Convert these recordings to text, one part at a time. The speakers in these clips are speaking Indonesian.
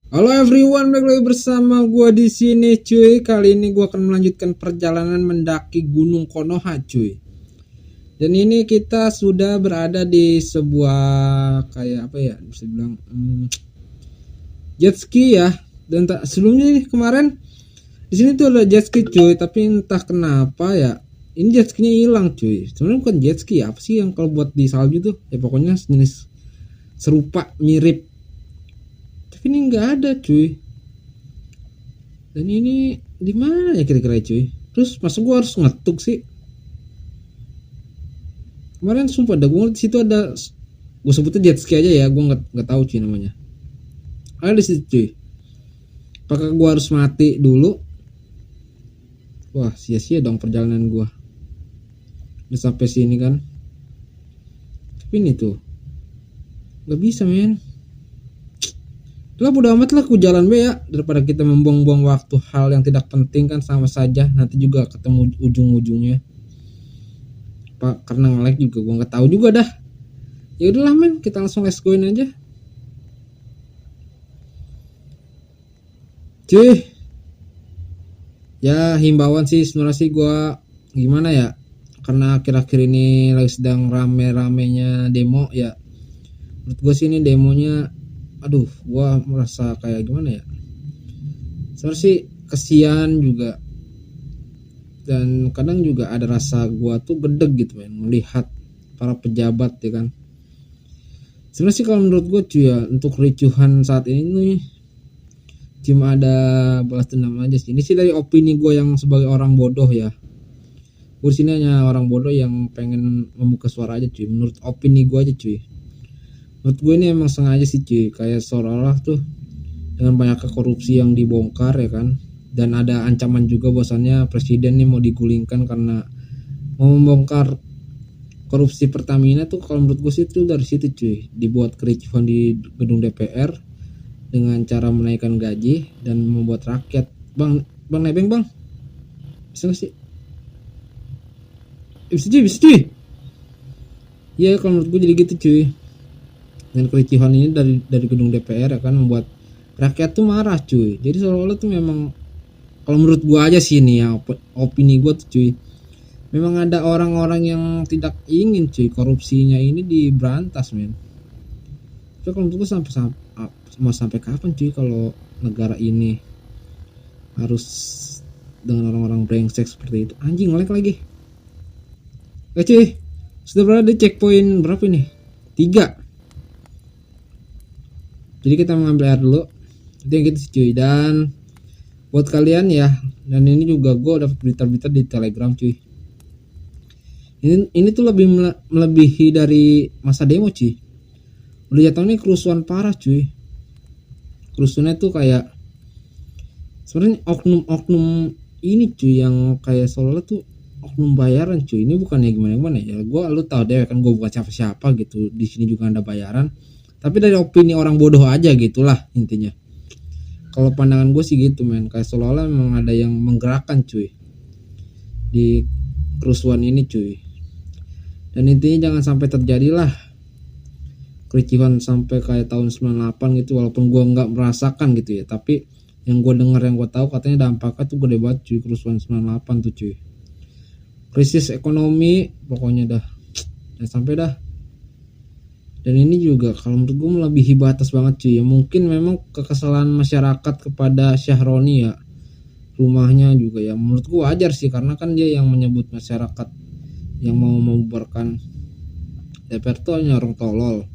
Halo everyone, balik lagi bersama gua di sini cuy. Kali ini gua akan melanjutkan perjalanan mendaki Gunung Konoha cuy. Dan ini kita sudah berada di sebuah kayak apa ya, bisa bilang jet ski ya. Dan sebelumnya nih, kemarin di sini tuh ada jet ski cuy, tapi entah kenapa ya ini jet skinya hilang cuy. Sebenarnya bukan jet ski, apa sih yang kalau buat di salju tuh? Ya pokoknya jenis serupa mirip. Tapi ini nggak ada cuy. Dan ini di mana ya kira-kira cuy? Terus masa gue harus ngetuk sih? Kemarin sumpah ada gue di situ ada, gue sebutnya jet ski aja ya, gue nggak tahu cuy namanya. Ada di situ cuy. Apakah gue harus mati dulu? Wah sia-sia dong perjalanan gue. Udah sampai sini kan. Tapi ini tuh nggak bisa men. Lah bodo amat lah, ku jalan be ya, daripada kita membuang-buang waktu hal yang tidak penting kan, sama saja nanti juga ketemu ujung-ujungnya. Pak karena nge-lag juga gue nggak tahu juga dah. Ya udahlah men, kita langsung let's go aja. Cuy, ya himbauan sih sebenarnya sih gue gimana ya, karena akhir-akhir ini lagi sedang rame-ramenya demo ya. Menurut gue sih ini demonya, aduh gue merasa kayak gimana ya, sebenarnya sih kesian juga. Dan kadang juga ada rasa gue tuh gedeg gitu men, melihat para pejabat ya kan. Sebenarnya sih kalau menurut gue cuy ya, untuk ricuhan saat ini nih cuma ada balas dendam aja sih. Ini sih dari opini gue yang sebagai orang bodoh ya. Gue sini hanya orang bodoh yang pengen membuka suara aja cuy. Menurut opini gue aja cuy. Menurut gue ini emang sengaja sih cuy. Kayak seolah-olah tuh dengan banyaknya korupsi yang dibongkar ya kan. Dan ada ancaman juga bahwasannya presiden nih mau digulingkan karena mau membongkar korupsi Pertamina tuh. Kalau menurut gue sih itu dari situ cuy. Dibuat kericuhan di gedung DPR dengan cara menaikkan gaji dan membuat rakyat bang nebeng bang, bisa gak sih? Bisa cuy. Ya kalau menurut gue jadi gitu cuy. Dan kericuhan ini dari gedung DPR akan membuat rakyat tuh marah cuy. Jadi seolah-olah tuh memang, kalau menurut gue aja sih nih ya, opini gue tuh cuy, memang ada orang-orang yang tidak ingin cuy korupsinya ini diberantas men. Tapi kalau menurut gue mau sampai kapan cuy kalau negara ini harus dengan orang-orang brengsek seperti itu. Anjing nge-lag lagi. Cuy, sudah berada di checkpoint berapa ini? 3. Jadi kita mengambil air dulu. Itu yang gitu sih cuy. Dan buat kalian ya, dan ini juga gue dapat berita-berita di Telegram cuy. Ini tuh lebih melebihi dari masa demo cuy. Udah jatuh nih kerusuhan parah cuy. Kerusuhannya tuh kayak sebenarnya oknum-oknum ini cuy, yang kayak seolah tuh oknum bayaran cuy. Ini bukannya gimana ya, lu tahu deh kan gue bukan siapa-siapa gitu, di sini juga ada bayaran, tapi dari opini orang bodoh aja gitulah intinya. Kalau pandangan gue sih gitu men, kayak seolah-olah memang ada yang menggerakkan cuy di kerusuhan ini cuy. Dan intinya jangan sampai terjadilah kericuhan sampai kayak tahun 98 gitu, walaupun gue nggak merasakan gitu ya, tapi yang gue dengar, yang gue tahu katanya dampaknya tuh gede banget cuy, kerusuhan 98 tuh cuy. Krisis ekonomi pokoknya dah, dan sampai dah. Dan ini juga kalau menurut gue melebihi batas banget cuy ya. Mungkin memang kekesalan masyarakat kepada Syahroni ya, rumahnya juga ya, menurut gue wajar sih, karena kan dia yang menyebut masyarakat yang mau membubarkan DPR tuh hanya orang tolol.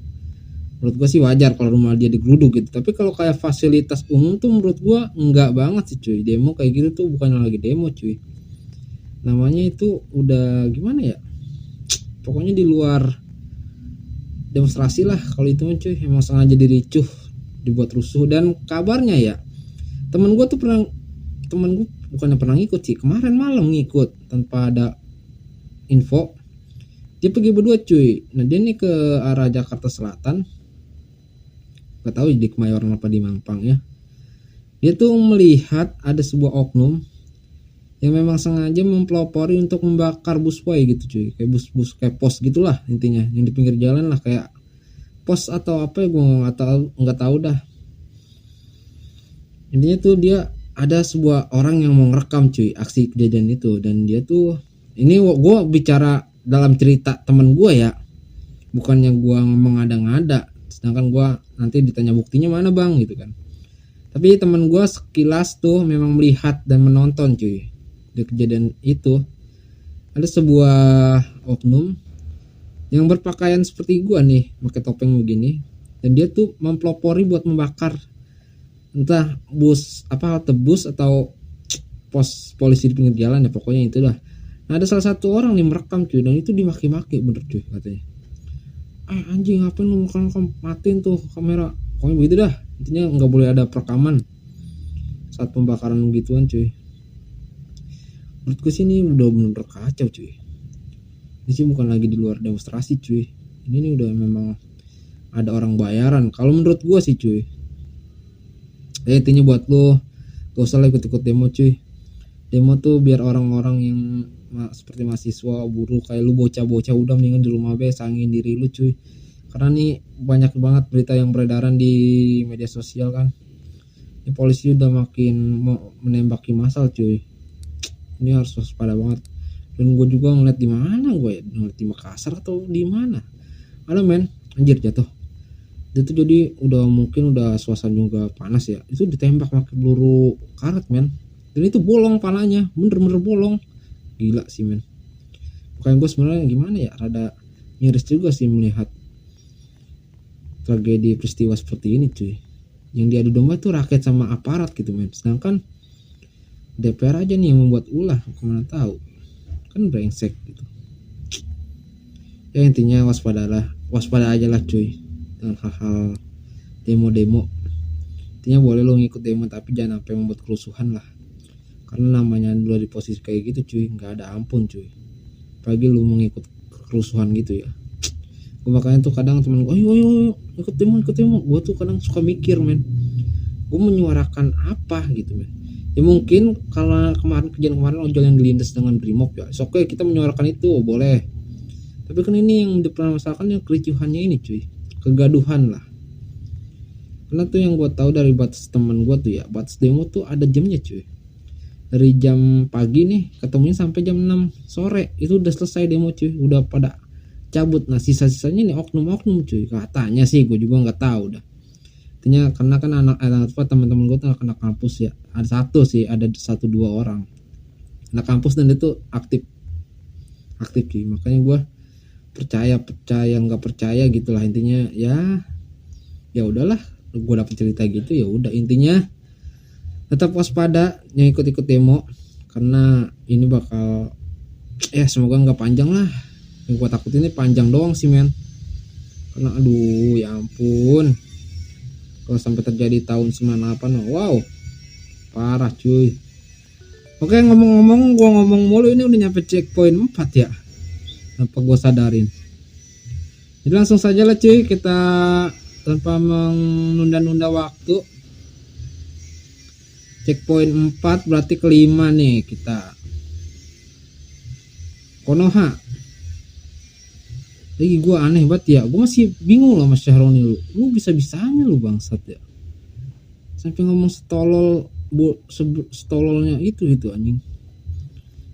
Menurut gue sih wajar kalau rumah dia digeruduk gitu. Tapi kalau kayak fasilitas umum tuh menurut gue enggak banget sih cuy. Demo kayak gitu tuh bukan lagi demo cuy, namanya itu udah gimana ya, pokoknya di luar demonstrasi lah kalau itu cuy. Emang sengaja diricuh, dibuat rusuh. Dan kabarnya ya, temen gue bukannya pernah ngikut sih, kemarin malam ngikut tanpa ada info. Dia pergi berdua cuy. Nah dia nih ke arah Jakarta Selatan, gak tahu di Kemayoran apa di Mampang ya. Dia tuh melihat ada sebuah oknum yang memang sengaja mempelopori untuk membakar busway gitu cuy, kayak bus-bus kayak pos gitulah intinya, yang di pinggir jalan lah, kayak pos atau apa ya, gue nggak tahu dah. Intinya tuh dia ada sebuah orang yang mau ngerekam cuy aksi kejadian itu, dan dia tuh ini gue bicara dalam cerita temen gue ya, bukannya gue mengada-ngada, sedangkan gue nanti ditanya buktinya mana bang gitu kan. Tapi temen gue sekilas tuh memang melihat dan menonton cuy di kejadian itu. Ada sebuah oknum yang berpakaian seperti gue nih, pakai topeng begini, dan dia tuh mempelopori buat membakar entah bus apa, halte bus atau pos polisi di pinggir jalan ya, pokoknya itu dah. Nah ada salah satu orang nih merekam cuy, dan itu dimaki-maki bener cuy katanya. Anjing ngapain lu matiin tuh kamera, pokoknya begitu dah. Intinya nggak boleh ada perekaman saat pembakaran gituan cuy. Menurut gue sih ini udah bener-bener kacau cuy. Ini sih bukan lagi di luar demonstrasi cuy, ini udah memang ada orang bayaran kalau menurut gue sih cuy. Intinya buat lo gak usah lah ikut-ikut demo cuy. Demo tuh biar orang-orang yang seperti mahasiswa, buruh kayak lu, bocah-bocah, udah mendingan di rumah be, sangin diri lu cuy. Karena nih banyak banget berita yang beredaran di media sosial kan. Ini polisi udah makin mau menembaki massal cuy. Ini harus waspada banget. Dan gue juga ngeliat di mana gue ya, ngeliat di Makassar atau di mana. Ada men, anjir jatuh. Itu jadi udah mungkin udah suasana juga panas ya. Itu ditembak pakai peluru karet men. Dan itu bolong palanya, bener-bener bolong. Gila sih men. Bukan gue sebenarnya gimana ya, rada miris juga sih melihat tragedi peristiwa seperti ini cuy. Yang diadu domba tuh rakyat sama aparat gitu men. Sedangkan DPR aja nih yang membuat ulah, kemana tahu kan brengsek gitu. Ya intinya waspada aja lah cuy dengan hal-hal demo-demo. Intinya boleh lo ngikut demo tapi jangan sampai membuat kerusuhan lah, karena namanya dulu di posisi kayak gitu cuy, nggak ada ampun cuy. Apalagi lu mengikut kerusuhan gitu ya. Gue makanya tuh kadang temen gue, ayo ikut demo. Gue tuh kadang suka mikir men, gue menyuarakan apa gitu men. Ya mungkin kalau kejadian kemarin ojol yang dilindas dengan brimob ya, oke kita menyuarakan itu boleh. Tapi kan ini yang dipermasalahkan yang kericuhannya ini cuy, kegaduhan lah. Karena tuh yang gue tahu dari batas temen gue tuh ya, batas demo tuh ada jamnya cuy. Dari jam pagi nih ketemunya sampai jam 6 sore itu udah selesai demo cuy, udah pada cabut. Nah sisa-sisanya nih oknum-oknum cuy, katanya sih, gue juga nggak tahu dah. Intinya karena kan anak teman-teman gue tuh anak kampus ya, ada 1-2 orang anak kampus dan itu aktif cuy. Makanya gue percaya nggak percaya gitulah. Intinya ya udahlah, gue dapet cerita gitu ya udah. Intinya tetap waspada yang ikut-ikut demo, karena ini bakal semoga nggak panjang lah. Yang gue takut ini panjang doang sih men, karena aduh ya ampun kalau sampai terjadi tahun 98 wow parah cuy. Oke ngomong-ngomong, gue ngomong mulu ini udah nyampe checkpoint 4 ya, tanpa gue sadarin. Jadi langsung saja lah cuy, kita tanpa menunda-nunda waktu. Checkpoint 4 berarti kelima nih kita, Konoha. Lagi gue aneh banget ya, gue masih bingung loh Mas Syahroni, lu bisa-bisanya lu bangsat ya sampai ngomong setololnya itu anjing.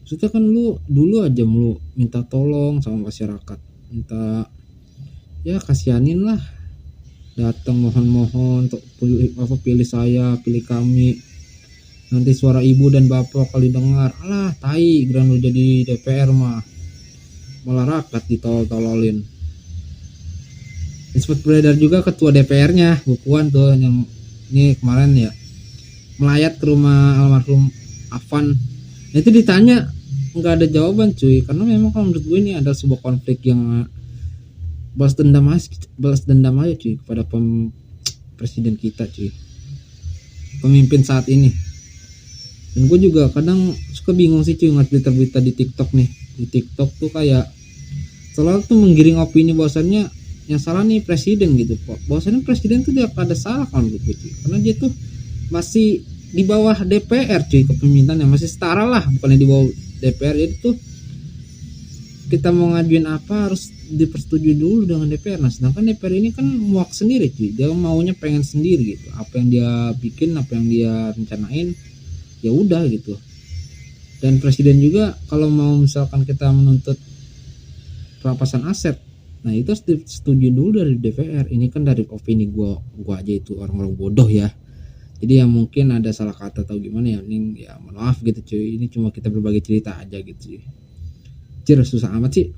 Maksudnya kan lu dulu aja lu minta tolong sama masyarakat, minta ya kasihanin lah, datang mohon-mohon untuk pilih saya, pilih kami, nanti suara ibu dan bapak kali dengar. Alah tai, geran lu jadi DPR mah malah rakyat ditolol-tololin. Sempat beredar juga ketua DPR-nya bukuan tuh yang ini kemarin ya, melayat ke rumah almarhum Afan. Itu ditanya nggak ada jawaban cuy, karena memang kalau menurut gue ini ada sebuah konflik yang balas dendam aja cuy kepada presiden kita cuy, pemimpin saat ini. Dan gue juga kadang suka bingung sih cuy ngeliat berita-berita di TikTok nih. Di TikTok tuh kayak selalu tuh menggiring opini bahwasannya yang salah nih presiden gitu kok. Bahwasannya presiden tuh dia ada salah kalau menurut gue cuy, karena dia tuh masih di bawah DPR cuy, kepemimpinannya masih setara lah, bukannya di bawah DPR. Itu tuh kita mau ngajuin apa harus dipersetujui dulu dengan DPR. Nah sedangkan DPR ini kan muak sendiri cuy, dia maunya pengen sendiri gitu, apa yang dia bikin, apa yang dia rencanain ya udah gitu. Dan presiden juga kalau mau misalkan kita menuntut perampasan aset, nah itu harus disetujui dulu dari DPR. Ini kan dari opini gua aja itu orang-orang bodoh ya, jadi yang mungkin ada salah kata atau gimana ya, mending ya maaf gitu cuy, ini cuma kita berbagi cerita aja gitu. Jir, susah amat sih.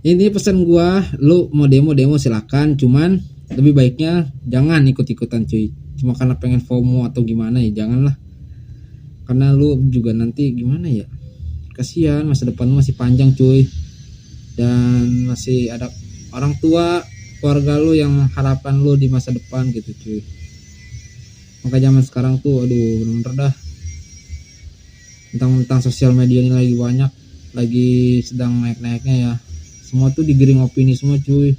Ini pesan gua, lu mau demo silakan, cuman lebih baiknya jangan ikut-ikutan cuy, cuma karena pengen FOMO atau gimana ya janganlah, karena lu juga nanti gimana ya, kasihan, masa depan lu masih panjang cuy, dan masih ada orang tua keluarga lu yang mengharapkan lu di masa depan gitu cuy. Maka zaman sekarang tuh aduh bener-bener dah, tentang sosial media ini lagi banyak, lagi sedang naik-naiknya ya, semua tuh digiring opini semua cuy.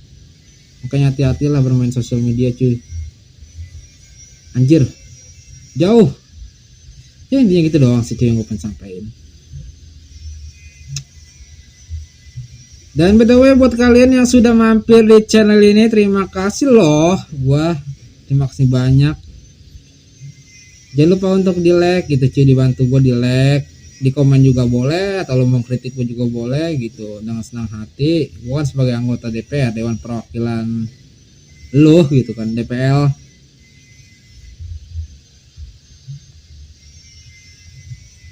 Makanya hati-hatilah bermain sosial media cuy, anjir jauh ya. Intinya gitu doang sih cuy yang gue pengen sampaikan. Dan btw buat kalian yang sudah mampir di channel ini, terima kasih loh, terima kasih banyak. Jangan lupa untuk di like gitu cuy, dibantu gue di like, di komen juga boleh, atau lo mau kritik gue juga boleh gitu, dengan senang hati. Gue kan sebagai anggota DPR, Dewan Perwakilan lo gitu kan, DPL.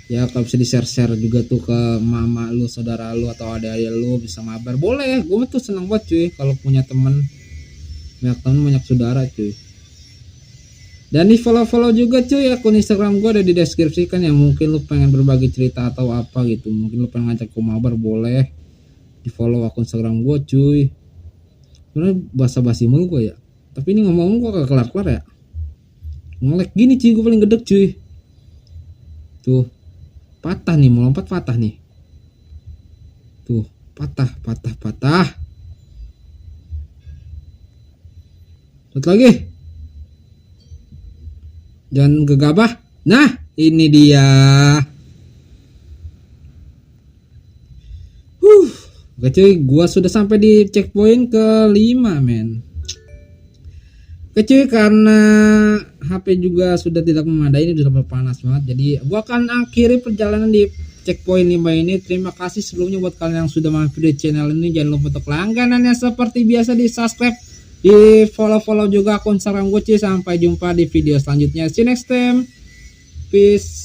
Ya kalau bisa di share juga tuh ke mama lu, saudara lu, atau adik-adik lu bisa mabar, boleh. Gue tuh seneng banget cuy kalau punya temen, banyak saudara cuy. Dan di follow juga cuy akun Instagram gue ada di deskripsi kan, yang mungkin lu pengen berbagi cerita atau apa gitu, mungkin lu pengen ngajak gue mabar, boleh di follow akun Instagram gue cuy. Sebenarnya basa-basi mulu gue ya, tapi ini ngomong gue gak kelar-kelar ya, nge-lag gini cuy, gue paling gedek cuy. Tuh patah nih, mau lompat patah nih, tuh patah. Lihat lagi, jangan gegabah. Nah ini dia. Oke cuy, gua sudah sampai di checkpoint ke-5 men. Oke cuy, karena HP juga sudah tidak memadai, ini sudah panas banget, jadi gua akan akhiri perjalanan di checkpoint 5 ini. Terima kasih sebelumnya buat kalian yang sudah mampir di channel ini. Jangan lupa untuk langganannya seperti biasa, di subscribe, di follow juga akun Instagram gue cuy. Sampai jumpa di video selanjutnya, see you next time, peace.